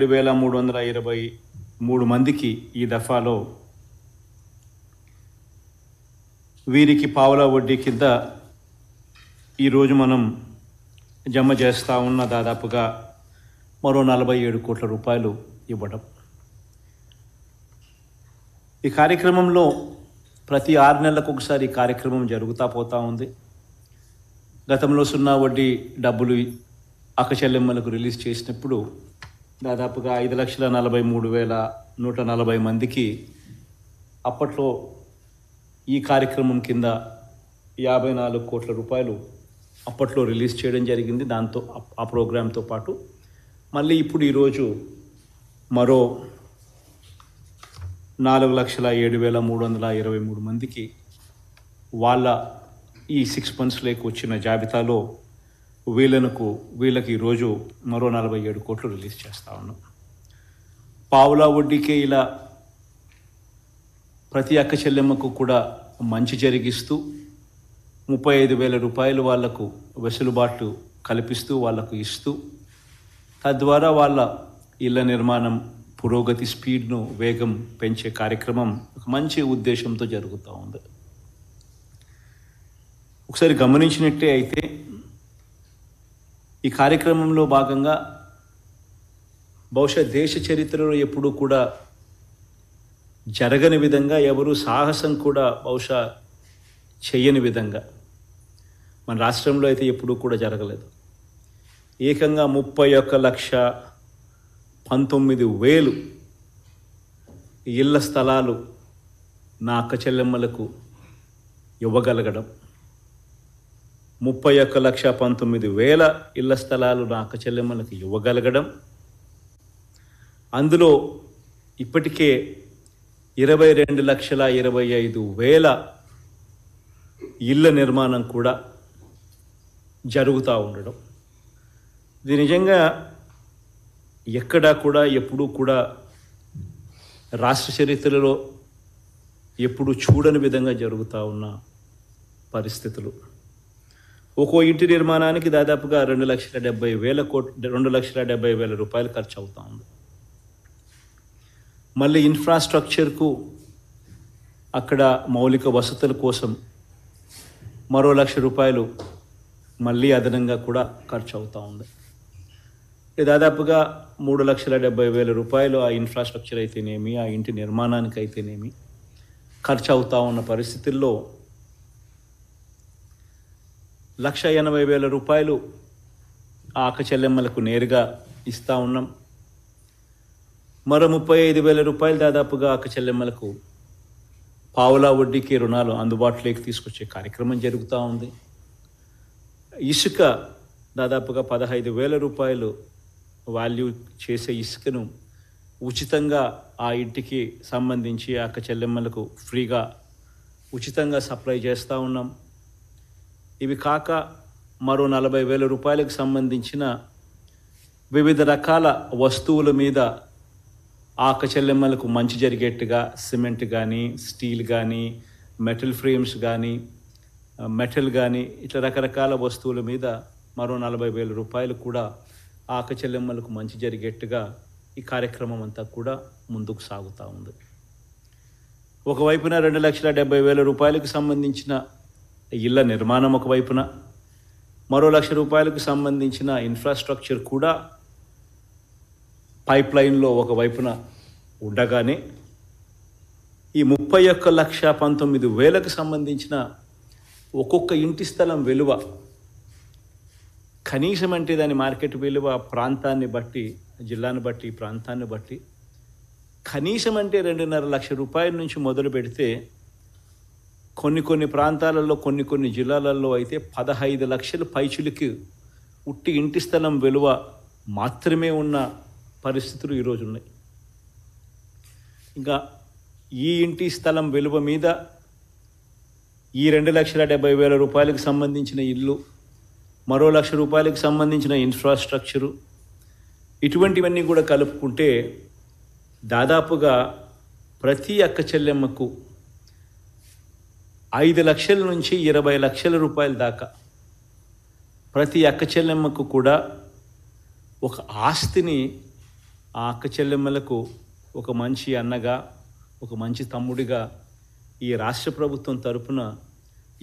7,323 మందికి ఈ దఫాలో వీరికి పావలా వడ్డీ కింద ఈరోజు మనం జమ చేస్తూ ఉన్న దాదాపుగా మరో 47 కోట్ల రూపాయలు ఇవ్వడం. ఈ కార్యక్రమంలో ప్రతి 6 నెలలకు ఒకసారి ఈ కార్యక్రమం జరుగుతూ పోతూ ఉంది. గతంలో సున్నా వడ్డీ డబ్బులు అక్క చెల్లెమ్మలకు రిలీజ్ చేసినప్పుడు దాదాపుగా 5,43,140 మందికి అప్పట్లో ఈ కార్యక్రమం కింద 54 కోట్ల రూపాయలు అప్పట్లో రిలీజ్ చేయడం జరిగింది. దాంతో ఆ ప్రోగ్రాంతో పాటు మళ్ళీ ఇప్పుడు ఈరోజు మరో 4,07,323 మందికి వాళ్ళ ఈ 6 మంత్స్లోకి వచ్చిన జాబితాలో వీళ్ళకి ఈరోజు మరో 47 కోట్లు రిలీజ్ చేస్తూ ఉన్నాం. పావులా వడ్డీకే ఇలా ప్రతి అక్క చెల్లెమ్మకు కూడా మంచి జరిగిస్తూ 35,000 రూపాయలు వాళ్లకు వెసులుబాటు కల్పిస్తూ వాళ్లకు ఇస్తూ తద్వారా వాళ్ళ ఇళ్ల నిర్మాణం పురోగతి స్పీడ్ను వేగం పెంచే కార్యక్రమం ఒక మంచి ఉద్దేశంతో జరుగుతూ ఉంది. ఒకసారి గమనించినట్టే అయితే ఈ కార్యక్రమంలో భాగంగా బహుశా దేశ చరిత్రలో ఎప్పుడూ కూడా జరగని విధంగా ఎవరు సాహసం కూడా బహుశా చేయని విధంగా మన రాష్ట్రంలో అయితే ఎప్పుడూ కూడా జరగలేదు. ఏకంగా 31,19,000 ఇళ్ల స్థలాలు నా అక్క చెల్లెమ్మలకు ఇవ్వగలగడం, 31,19,000 ఇళ్ల స్థలాలు నా అక్క చెల్లెమ్మలకు ఇవ్వగలగడం, అందులో ఇప్పటికే 22,25,000 ఇళ్ల నిర్మాణం కూడా జరుగుతూ ఉండడం. ఇది నిజంగా ఎక్కడా కూడా ఎప్పుడూ కూడా రాష్ట్ర చరిత్రలో ఎప్పుడు చూడని విధంగా జరుగుతూ ఉన్న పరిస్థితులు. ఒక్కో ఇంటి నిర్మాణానికి దాదాపుగా 2,70,000 రూపాయలు ఖర్చు అవుతూ ఉంది. మళ్ళీ ఇన్ఫ్రాస్ట్రక్చర్కు అక్కడ మౌలిక వసతుల కోసం మరో 1,00,000 రూపాయలు మళ్ళీ అదనంగా కూడా ఖర్చు అవుతూ ఉంది. దాదాపుగా 3,70,000 రూపాయలు ఆ ఇన్ఫ్రాస్ట్రక్చర్ అయితేనేమి, ఆ ఇంటి నిర్మాణానికి అయితేనేమి ఖర్చు అవుతూ ఉన్న పరిస్థితుల్లో 1,80,000 రూపాయలు ఆ అక్క చెల్లెమ్మలకు నేరుగా ఇస్తూ ఉన్నాం. మరో 35,000 రూపాయలు దాదాపుగా అక్క చెల్లెమ్మలకు పావులా వడ్డీకి రుణాలు అందుబాటులోకి తీసుకొచ్చే కార్యక్రమం జరుగుతూ ఉంది. ఇసుక దాదాపుగా 15,000 రూపాయలు వాల్యూ చేసే ఇసుకను ఉచితంగా ఆ ఇంటికి సంబంధించి అక్క చెల్లెమ్మలకు ఫ్రీగా ఉచితంగా సప్లై చేస్తూ ఉన్నాం. ఇవి కాక మరో 40,000 రూపాయలకు సంబంధించిన వివిధ రకాల వస్తువుల మీద ఆ అక్క చెల్లెమ్మలకు మంచి జరిగేట్టుగా సిమెంట్ కానీ, స్టీల్ కానీ, మెటల్ ఫ్రేమ్స్ కానీ, మెటల్ కానీ ఇట్లా రకరకాల వస్తువుల మీద మరో 40,000 రూపాయలు కూడా ఆ అక్క చెల్లెమ్మలకు మంచి జరిగేట్టుగా ఈ కార్యక్రమం అంతా కూడా ముందుకు సాగుతూ ఉంది. ఒకవైపున 2,70,000 రూపాయలకు సంబంధించిన ఇళ్ల నిర్మాణం ఒకవైపున, మరో 1,00,000 రూపాయలకు సంబంధించిన ఇన్ఫ్రాస్ట్రక్చర్ కూడా పైప్ లైన్లో ఒకవైపున ఉండగానే ఈ 31,19,000కు సంబంధించిన ఒక్కొక్క ఇంటి స్థలం విలువ కనీసం అంటే దాని మార్కెట్ విలువ ప్రాంతాన్ని బట్టి, జిల్లాను బట్టి, ప్రాంతాన్ని బట్టి కనీసం అంటే 2.5 లక్షల రూపాయల నుంచి మొదలు పెడితే కొన్ని ప్రాంతాలలో కొన్ని జిల్లాలలో అయితే 15 లక్షల పైచులకి ఉట్టి ఇంటి స్థలం విలువ మాత్రమే ఉన్న పరిస్థితులు ఈరోజు ఉన్నాయి. ఇంకా ఈ ఇంటి స్థలం విలువ మీద ఈ 2,70,000 రూపాయలకు సంబంధించిన ఇల్లు, మరో 1,00,000 రూపాయలకు సంబంధించిన ఇన్ఫ్రాస్ట్రక్చరు, ఇటువంటివన్నీ కూడా కలుపుకుంటే దాదాపుగా ప్రతి అక్క చెల్లెమ్మకు 5 లక్షల నుంచి 20 లక్షల రూపాయల దాకా ప్రతి అక్క చెల్లెమ్మకు కూడా ఒక ఆస్తిని ఆ అక్క చెల్లెమ్మలకు ఒక మంచి అన్నగా, ఒక మంచి తమ్ముడిగా ఈ రాష్ట్ర ప్రభుత్వం తరపున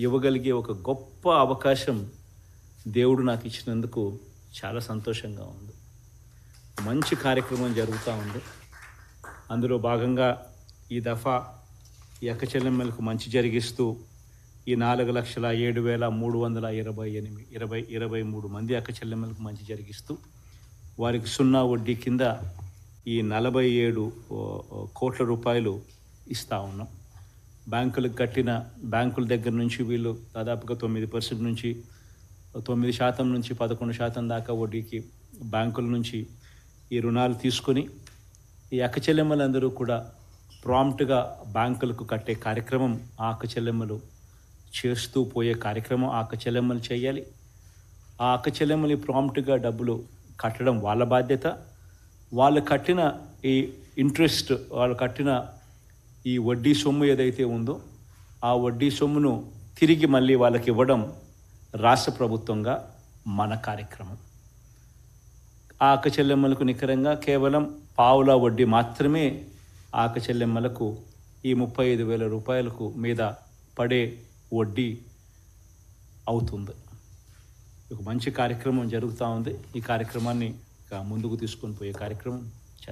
ఇవ్వగలిగే ఒక గొప్ప అవకాశం దేవుడు నాకు ఇచ్చినందుకు చాలా సంతోషంగా ఉంది. మంచి కార్యక్రమం జరుగుతూ ఉంది. అందులో భాగంగా ఈ దఫా ఈ అక్క చెల్లెమ్మలకు మంచి జరిగిస్తూ ఈ 4,07,323 మంది అక్క చెల్లెమ్మలకు మంచి జరిగిస్తూ వారికి 0 వడ్డీ కింద ఈ 47 కోట్ల రూపాయలు ఇస్తూ ఉన్నాం. బ్యాంకుల దగ్గర నుంచి వీళ్ళు దాదాపుగా 9% నుంచి 9% నుంచి 11% దాకా వడ్డీకి బ్యాంకుల నుంచి ఈ రుణాలు తీసుకొని ఈ అక్క చెల్లెమ్మలందరూ కూడా ప్రాంప్ట్గా బ్యాంకులకు కట్టే కార్యక్రమం ఆ అక్క చెల్లెమ్మలు చేస్తూ పోయే కార్యక్రమం ఆ అక్క చెల్లెమ్మలు చేయాలి. ఆ అక్క చెల్లెమ్మలు ప్రాంప్ట్గా డబ్బులు కట్టడం వాళ్ళ బాధ్యత. వాళ్ళు కట్టిన ఈ ఇంట్రెస్ట్, వాళ్ళు కట్టిన ఈ వడ్డీ సొమ్ము ఏదైతే ఉందో ఆ వడ్డీ సొమ్మును తిరిగి మళ్ళీ వాళ్ళకి ఇవ్వడం రాష్ట్ర ప్రభుత్వంగా మన కార్యక్రమం. ఆ అక్క చెల్లెమ్మలకు నికరంగా కేవలం పావుల వడ్డీ మాత్రమే ఆ అక్క చెల్లెమ్మలకు ఈ 35,000 రూపాయలకు మీద పడే వడ్డీ అవుతుంది. ఒక మంచి కార్యక్రమం జరుగుతూ ఉంది. ఈ కార్యక్రమాన్ని ముందుకు తీసుకొని పోయే కార్యక్రమం